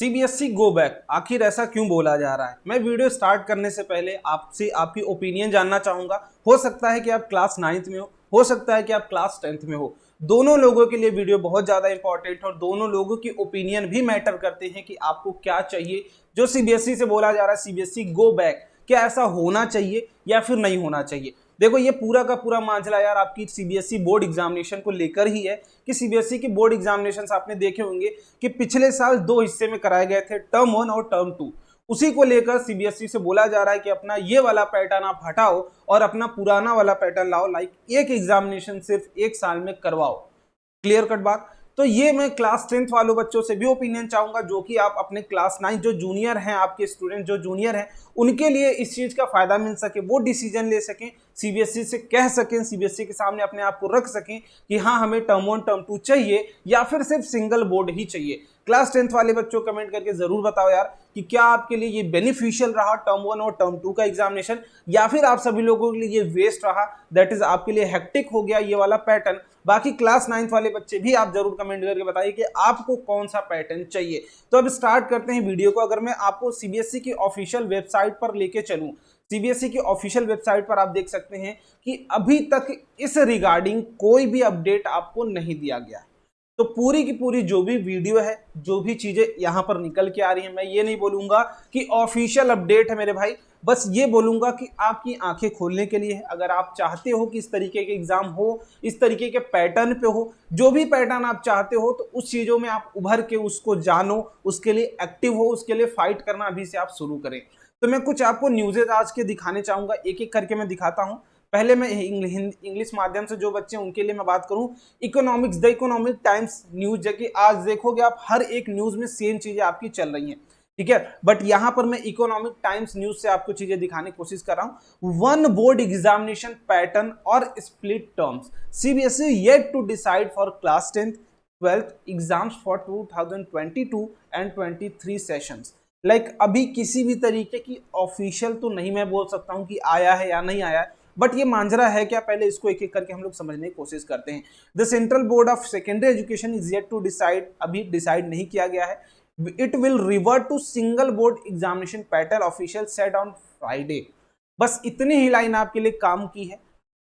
CBSE go back, आखिर ऐसा क्यों बोला जा रहा है? मैं वीडियो स्टार्ट करने से पहले आपसे आपकी ओपिनियन जानना चाहूंगा। हो सकता है कि आप क्लास 9th में हो सकता है कि आप क्लास 10th में हो। दोनों लोगों के लिए वीडियो बहुत ज्यादा इंपॉर्टेंट और दोनों लोगों की ओपिनियन भी मैटर करते हैं कि आपको क्या चाहिए। जो सीबीएसई से बोला जा रहा है सीबीएसई गो बैक, क्या ऐसा होना चाहिए या फिर नहीं होना चाहिए? देखो, ये पूरा का पूरा मामला यार आपकी सीबीएसई बोर्ड एग्जामिनेशन को लेकर ही है कि सीबीएसई की बोर्ड एग्जामिनेशन आपने देखे होंगे कि पिछले साल दो हिस्से में कराए गए थे, टर्म 1 और टर्म 2। उसी को लेकर सीबीएसई से बोला जा रहा है कि अपना ये वाला पैटर्न आप हटाओ और अपना पुराना वाला पैटर्न लाओ, लाइक एक एग्जामिनेशन सिर्फ एक साल में करवाओ। क्लियर कट बात। तो ये मैं क्लास 10th वालों बच्चों से भी ओपिनियन चाहूंगा, जो कि आप अपने क्लास 9 जो जूनियर हैं, आपके स्टूडेंट जो जूनियर हैं, उनके लिए इस चीज का फायदा मिल सके, वो डिसीजन ले सकें, सीबीएसई से कह सकें, सीबीएसई के सामने अपने आप को रख सकें कि हाँ हमें टर्म 1 टर्म 2 चाहिए या फिर सिर्फ सिंगल बोर्ड ही चाहिए। क्लास 10th वाले बच्चों कमेंट करके जरूर बताओ यार कि क्या आपके लिए ये बेनिफिशियल रहा टर्म 1 और टर्म 2 का एग्जामिनेशन, या फिर आप सभी लोगों के लिए ये वेस्ट रहा, दैट इज आपके लिए हेक्टिक हो गया ये वाला पैटर्न। बाकी क्लास 9th वाले बच्चे भी आप जरूर कमेंट करके बताइए कि आपको कौन सा पैटर्न चाहिए। तो अब स्टार्ट करते हैं वीडियो को। अगर मैं आपको सीबीएसई की ऑफिशियल वेबसाइट पर लेके चलूं, सीबीएसई की ऑफिशियल वेबसाइट पर आप देख सकते हैं कि अभी तक इस रिगार्डिंग कोई भी अपडेट आपको नहीं दिया गया है। तो पूरी की पूरी जो भी वीडियो है, जो भी चीजें यहां पर निकल के आ रही है, मैं ये नहीं बोलूंगा कि ऑफिशियल अपडेट है मेरे भाई, बस ये बोलूंगा कि आपकी आंखें खोलने के लिए है। अगर आप चाहते हो कि इस तरीके के एग्जाम हो, इस तरीके के पैटर्न पे हो, जो भी पैटर्न आप चाहते हो, तो उस चीजों में आप उभर के उसको जानो, उसके लिए एक्टिव हो, उसके लिए फाइट करना अभी से आप शुरू करें। तो मैं कुछ आपको न्यूज़ेज आज के दिखाने चाहूंगा, एक एक करके मैं दिखाता हूं। पहले मैं इंग्लिश माध्यम से जो बच्चे उनके लिए मैं बात करूं, economics, the economic times news, जबकि आज देखोगे आप हर एक न्यूज में सेम चीजें आपकी चल रही हैं, ठीक है। बट यहां पर मैं इकोनॉमिक टाइम्स न्यूज से आपको चीजें दिखाने की कोशिश कर रहा हूं। वन बोर्ड एग्जामिनेशन पैटर्न और split terms, CBSE yet to decide for class 10th 12th exams for 2022 and 23 sessions. Like अभी किसी भी तरीके की ऑफिशियल तो नहीं मैं बोल सकता हूं कि आया है या नहीं आया है, बट ये मांझरा है क्या, पहले इसको एक एक करके हम लोग समझने की कोशिश करते हैं। The central board of secondary education is yet to decide, अभी डिसाइड नहीं किया गया है। It will revert to single board examination pattern official set on Friday. बस इतनी ही लाइन आपके लिए काम की है।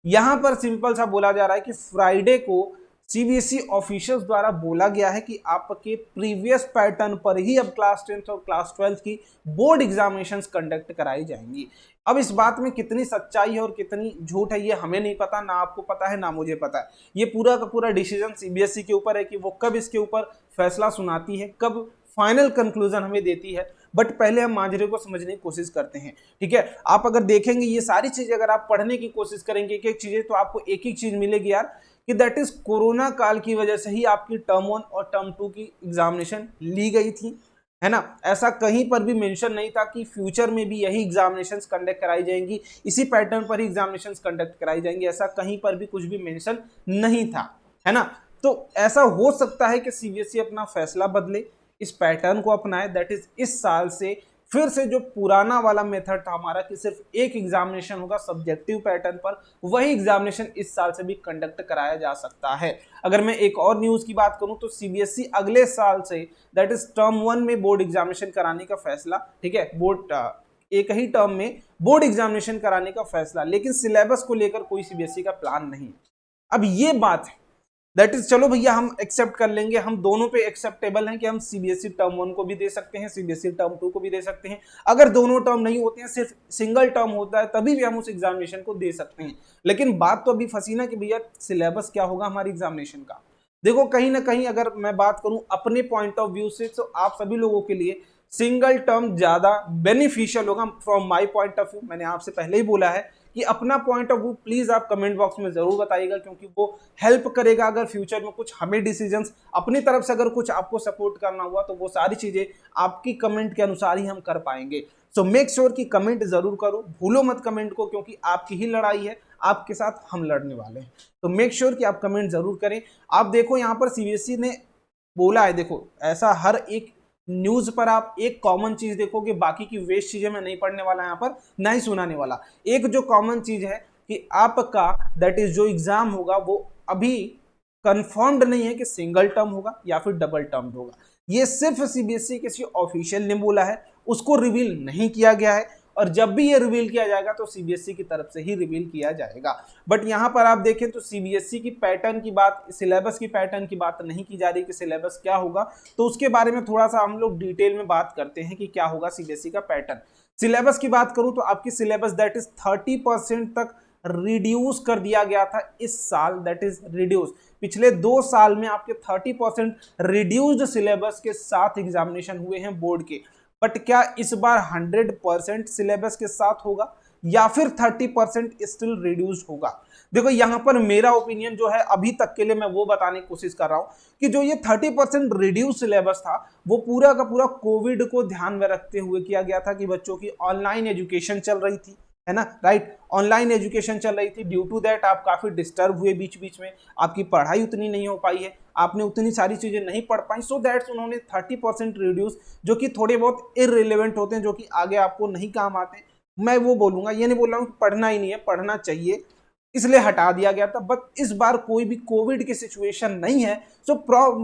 यहां पर सिंपल सा बोला जा रहा है कि फ्राइडे को सीबीएसई ऑफिशियल्स द्वारा बोला गया है कि आपके प्रीवियस पैटर्न पर ही अब क्लास 10th और क्लास 12th की बोर्ड एग्जामिनेशंस कंडक्ट कराई जाएंगी। अब इस बात में कितनी सच्चाई है और कितनी झूठ है ये हमें नहीं पता, ना आपको पता है ना मुझे पता है। ये पूरा का पूरा डिसीजन सीबीएसई के ऊपर है कि वो कब इसके ऊपर फैसला सुनाती है, कब फाइनल कंक्लूजन हमें देती है। बट पहले हम मांझरे को समझने की कोशिश करते हैं, ठीक है। आप अगर देखेंगे ये सारी चीजें, अगर आप पढ़ने की कोशिश करेंगे एक एक चीजें, तो आपको एक ही चीज मिलेगी यार कि दैट इज कोरोना काल की वजह से ही आपकी टर्म 1 और टर्म 2 की एग्जामिनेशन ली गई थी, है ना। ऐसा कहीं पर भी मेंशन नहीं था कि फ्यूचर में भी यही एग्जामिनेशंस कंडक्ट कराई जाएंगी, इसी पैटर्न पर ही एग्जामिनेशंस कंडक्ट कराई जाएंगी, ऐसा कहीं पर भी कुछ भी मेंशन नहीं था, है ना। तो ऐसा हो सकता है कि सीबीएसई अपना फैसला बदले, इस पैटर्न को अपनाए, दैट इज इस साल से फिर से जो पुराना वाला मेथड था हमारा कि सिर्फ एक एग्जामिनेशन होगा सब्जेक्टिव पैटर्न पर, वही एग्जामिनेशन इस साल से भी कंडक्ट कराया जा सकता है। अगर मैं एक और न्यूज की बात करूं तो सीबीएसई अगले साल से दैट इज टर्म 1 में बोर्ड एग्जामिनेशन कराने का फैसला, ठीक है, बोर्ड एक ही टर्म में बोर्ड एग्जामिनेशन कराने का फैसला, लेकिन सिलेबस को लेकर कोई सीबीएसई का प्लान नहीं। अब ये बात है, दैट इज चलो भैया हम एक्सेप्ट कर लेंगे, हम दोनों पे एक्सेप्टेबल हैं कि हम सीबीएसई टर्म 1 को भी दे सकते हैं, सीबीएसई टर्म 2 को भी दे सकते हैं। अगर दोनों टर्म नहीं होते हैं, सिर्फ सिंगल टर्म होता है, तभी भी हम उस एग्जामिनेशन को दे सकते हैं। लेकिन बात तो अभी फंसी ना कि भैया सिलेबस क्या होगा हमारी एग्जामिनेशन का। देखो कहीं ना कहीं अगर मैं बात करूं अपने पॉइंट ऑफ व्यू से, तो आप सभी लोगों के लिए सिंगल टर्म ज्यादा बेनिफिशियल होगा from my point of view. मैंने आपसे पहले ही बोला है कि अपना पॉइंट ऑफ व्यू प्लीज आप कमेंट बॉक्स में जरूर बताइएगा, क्योंकि वो हेल्प करेगा अगर फ्यूचर में कुछ हमें डिसीजंस अपनी तरफ से अगर कुछ आपको सपोर्ट करना हुआ, तो वो सारी चीजें आपकी कमेंट के अनुसार ही हम कर पाएंगे। सो मेक श्योर कि कमेंट जरूर करो, भूलो मत कमेंट को, क्योंकि आपकी ही लड़ाई है, आपके साथ हम लड़ने वाले हैं। तो मेक श्योर कि आप कमेंट जरूर करें। आप देखो यहाँ पर सीबीएसई ने बोला है, देखो ऐसा हर एक न्यूज पर आप एक कॉमन चीज देखोगे, बाकी की वेस्ट चीजें मैं नहीं पढ़ने वाला यहाँ पर, ना ही सुनाने वाला। एक जो कॉमन चीज है कि आपका दैट इज जो एग्जाम होगा वो अभी कंफर्म्ड नहीं है कि सिंगल टर्म होगा या फिर डबल टर्म होगा। ये सिर्फ सीबीएसई किसी ऑफिशियल ने बोला है, उसको रिवील नहीं किया गया है, और जब भी ये रिवील किया जाएगा तो सीबीएसई की तरफ से ही रिवील किया जाएगा। बट यहाँ पर आप देखें तो सीबीएसई की पैटर्न की बात, सिलेबस की पैटर्न की बात नहीं की जा रही कि सिलेबस क्या होगा, तो उसके बारे में थोड़ा सा हम लोग डिटेल में बात करते हैं कि क्या होगा सीबीएसई का पैटर्न। सिलेबस की बात करूं तो आपकी सिलेबस दैट इज 30% तक रिड्यूस कर दिया गया था इस साल, दैट इज रिड्यूस। पिछले 2 साल में आपके 30% रिड्यूस्ड सिलेबस के साथ एग्जामिनेशन हुए हैं बोर्ड के। बट क्या इस बार 100% सिलेबस के साथ होगा या फिर 30% स्टिल रिड्यूस्ड होगा? देखो यहां पर मेरा ओपिनियन जो है अभी तक के लिए मैं वो बताने की कोशिश कर रहा हूं कि जो ये 30% रिड्यूस सिलेबस था वो पूरा का पूरा कोविड को ध्यान में रखते हुए किया गया था कि बच्चों की ऑनलाइन एजुकेशन चल रही थी, है ना, राइट। ऑनलाइन एजुकेशन चल रही थी, ड्यू टू दैट आप काफी डिस्टर्ब हुए बीच बीच में, आपकी पढ़ाई उतनी नहीं हो पाई है, आपने उतनी सारी चीजें नहीं पढ़ पाई, सो दैट्स उन्होंने 30% रिड्यूस, जो कि थोड़े बहुत इररिलेवेंट होते हैं, जो कि आगे आपको नहीं काम आते। मैं वो बोलूंगा, ये नहीं बोल रहा हूँ कि पढ़ना ही नहीं है, पढ़ना चाहिए, इसलिए हटा दिया गया था। बट इस बार कोई भी कोविड की सिचुएशन नहीं है, so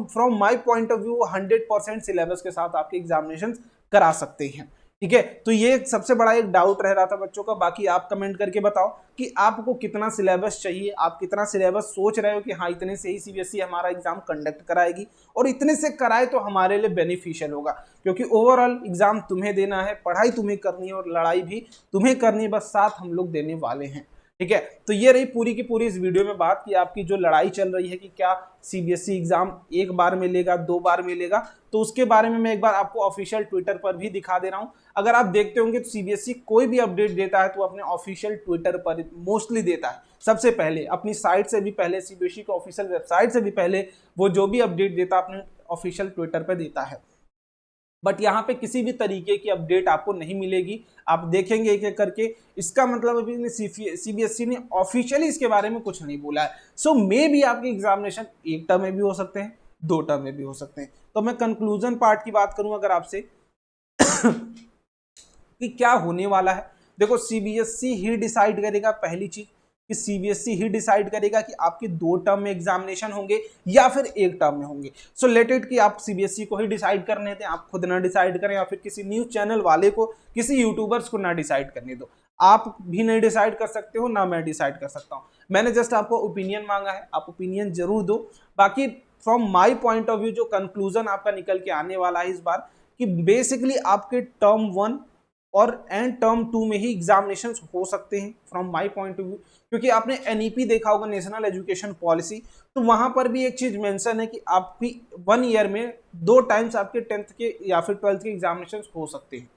from my point of view 100% syllabus के साथ आपके एग्जामिनेशन करा सकते हैं, ठीक है। तो ये सबसे बड़ा एक डाउट रह रहा था बच्चों का। बाकी आप कमेंट करके बताओ कि आपको कितना सिलेबस चाहिए, आप कितना सिलेबस सोच रहे हो कि हाँ इतने से ही सीबीएसई हमारा एग्जाम कंडक्ट कराएगी, और इतने से कराए तो हमारे लिए बेनिफिशियल होगा, क्योंकि ओवरऑल एग्जाम तुम्हें देना है, पढ़ाई तुम्हें करनी है, और लड़ाई भी तुम्हें करनी है, बस साथ हम लोग देने वाले हैं, ठीक है। तो ये रही पूरी की पूरी इस वीडियो में बात कि आपकी जो लड़ाई चल रही है कि क्या सीबीएसई एग्जाम एक बार मिलेगा, 2 बार मिलेगा, तो उसके बारे में मैं एक बार आपको ऑफिशियल ट्विटर पर भी दिखा दे रहा हूं। अगर आप देखते होंगे तो सीबीएसई कोई भी अपडेट देता है तो अपने ऑफिशियल ट्विटर पर मोस्टली देता है, सबसे पहले अपनी साइट से भी पहले, सीबीएसई के ऑफिशियल वेबसाइट से भी पहले वो जो भी अपडेट देता है अपने ऑफिशियल ट्विटर पर देता है। बट यहाँ पे किसी भी तरीके की अपडेट आपको नहीं मिलेगी, आप देखेंगे एक एक करके। इसका मतलब अभी सीबीएसई ने ऑफिशियली इसके बारे में कुछ नहीं बोला है। सो मे भी आपके एग्जामिनेशन एक टर्म में भी हो सकते हैं, 2 टर्म में भी हो सकते हैं। तो मैं कंक्लूजन पार्ट की बात करूं अगर आपसे कि क्या होने वाला है, देखो सीबीएसई ही डिसाइड करेगा, पहली चीज कि सीबीएसई ही डिसाइड करेगा कि आपके 2 टर्म में एग्जामिनेशन होंगे या फिर 1 टर्म में होंगे। सो लेट इट कि आप सीबीएसई को ही डिसाइड करने दें, आप खुद ना डिसाइड करें, या फिर किसी न्यूज चैनल वाले को, किसी यूट्यूबर्स को ना डिसाइड करने दो। आप भी नहीं डिसाइड कर सकते हो, ना मैं डिसाइड कर सकता हूँ। मैंने जस्ट आपको ओपिनियन मांगा है, आप ओपिनियन जरूर दो। बाकी from my point of view जो कंक्लूजन आपका निकल के आने वाला है इस बार, कि बेसिकली आपके टर्म 1 और एंड टर्म 2 में ही एग्जामिनेशन हो सकते हैं from my point of view, क्योंकि आपने एनईपी देखा होगा, नेशनल एजुकेशन पॉलिसी, तो वहां पर भी एक चीज मेंशन है कि आपकी 1 ईयर में 2 टाइम्स आपके 10th के या फिर 12th के एग्जामिनेशन हो सकते हैं।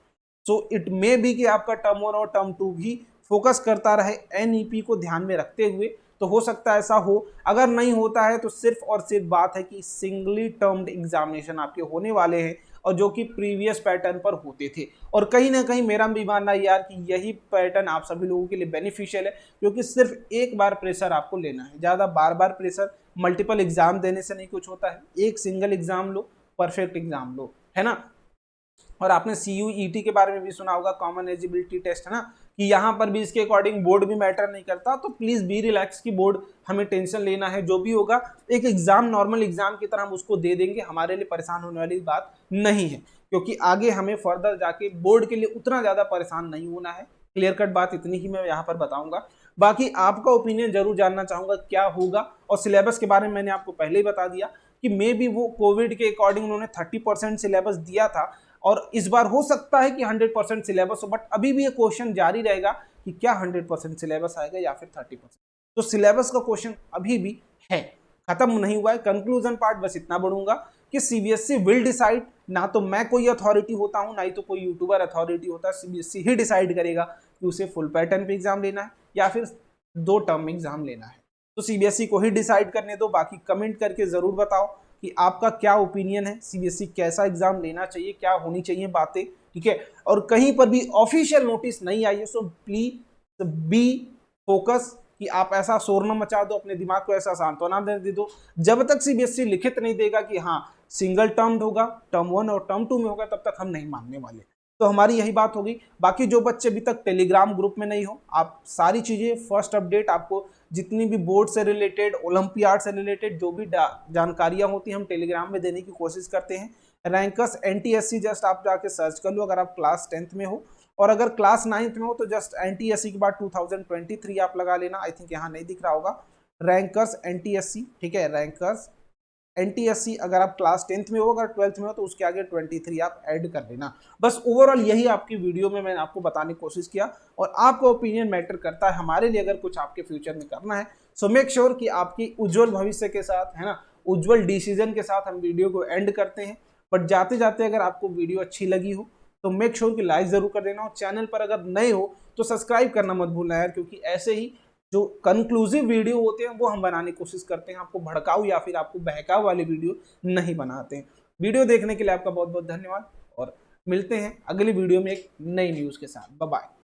सो इट मे बी कि आपका टर्म 1 और टर्म 2 भी फोकस करता रहे एनईपी को ध्यान में रखते हुए, तो हो सकता है ऐसा हो। अगर नहीं होता है तो सिर्फ और सिर्फ बात है कि सिंगली टर्म्ड एग्जामिनेशन आपके होने वाले हैं, और जो कि प्रीवियस पैटर्न पर होते थे। और कहीं ना कहीं मेरा भी मानना है यार कि यही पैटर्न आप सभी लोगों के लिए बेनिफिशियल है, क्योंकि सिर्फ एक बार प्रेशर आपको लेना है, ज़्यादा बार बार प्रेशर मल्टीपल एग्जाम देने से नहीं कुछ होता है। एक सिंगल एग्जाम लो, परफेक्ट एग्जाम लो, है ना। और आपने CUET के बारे में भी सुना होगा, कॉमन एलिजिबिलिटी टेस्ट, है ना, कि यहाँ पर भी इसके अकॉर्डिंग बोर्ड भी मैटर नहीं करता। तो प्लीज बी रिलैक्स की बोर्ड हमें टेंशन लेना है, जो भी होगा एक एग्जाम नॉर्मल एग्जाम की तरह हम उसको दे देंगे, हमारे लिए परेशान होने वाली बात नहीं है, क्योंकि आगे हमें फर्दर जाके बोर्ड के लिए उतना ज्यादा परेशान नहीं होना है। क्लियर कट बात इतनी ही मैं यहाँ पर बताऊंगा। बाकी आपका ओपिनियन जरूर जानना चाहूंगा क्या होगा। और सिलेबस के बारे में मैंने आपको पहले ही बता दिया कि मे बी वो कोविड के अकॉर्डिंग उन्होंने 30% सिलेबस दिया था, और इस बार हो सकता है कि 100% सिलेबस हो। बट अभी भी ये क्वेश्चन जारी रहेगा कि क्या 100% सिलेबस आएगा या फिर 30%। तो सिलेबस का क्वेश्चन अभी भी है, खत्म नहीं हुआ है। कंक्लूजन पार्ट बस इतना बढ़ूंगा कि सीबीएसई विल डिसाइड, ना तो मैं कोई अथॉरिटी होता हूं, ना ही तो कोई यूट्यूबर अथॉरिटी होता है। सीबीएसई ही डिसाइड करेगा कि उसे फुल पैटर्न पे एग्जाम लेना है या फिर 2 टर्म में एग्जाम लेना है। तो सीबीएसई को ही डिसाइड करने दो। बाकी कमेंट करके जरूर बताओ कि आपका क्या ओपिनियन है, सीबीएसई कैसा एग्जाम लेना चाहिए, क्या होनी चाहिए बातें, ठीक है। और कहीं पर भी ऑफिशियल नोटिस नहीं आई है, सो प्लीज बी फोकस कि आप ऐसा शोर न मचा दो, अपने दिमाग को ऐसा सांत्वना दे दो। जब तक सीबीएसई लिखित नहीं देगा कि हाँ सिंगल टर्म्ड होगा, टर्म 1 और टर्म 2 में होगा, तब तक हम नहीं मानने वाले। तो हमारी यही बात होगी। बाकी जो बच्चे अभी तक टेलीग्राम ग्रुप में नहीं हो, आप सारी चीजें फर्स्ट अपडेट, आपको जितनी भी बोर्ड से रिलेटेड, ओलंपियाड से रिलेटेड जो भी जानकारियां होती हैं हम टेलीग्राम में देने की कोशिश करते हैं। रैंकर्स NTSC जस्ट आप जाके सर्च कर लो अगर आप क्लास 10th में हो, और अगर क्लास 9th में हो तो जस्ट NTSC के बाद 2023 आप लगा लेना। आई थिंक यहाँ नहीं दिख रहा होगा, रैंकर्स NTSC, ठीक है, रैंकर्स NTSC। अगर आप क्लास 10th में हो, अगर 12th में हो तो उसके आगे 23 आप ऐड कर लेना। बस ओवरऑल यही आपकी वीडियो में मैंने आपको बताने की कोशिश किया, और आपका ओपिनियन मैटर करता है हमारे लिए अगर कुछ आपके फ्यूचर में करना है। सो मेक श्योर कि आपकी उज्जवल भविष्य के साथ, है ना, उज्जवल डिसीजन के साथ हम वीडियो को एंड करते हैं। बट जाते जाते अगर आपको वीडियो अच्छी लगी हो तो मेक श्योर कि लाइक जरूर कर देना, और चैनल पर अगर नए हो तो सब्सक्राइब करना मत भूलना यार, क्योंकि ऐसे ही जो कंक्लूसिव वीडियो होते हैं वो हम बनाने की कोशिश करते हैं, आपको भड़काऊ या फिर आपको बहकाव वाली वीडियो नहीं बनाते हैं। वीडियो देखने के लिए आपका बहुत बहुत धन्यवाद, और मिलते हैं अगली वीडियो में एक नई न्यूज़ के साथ। Bye bye.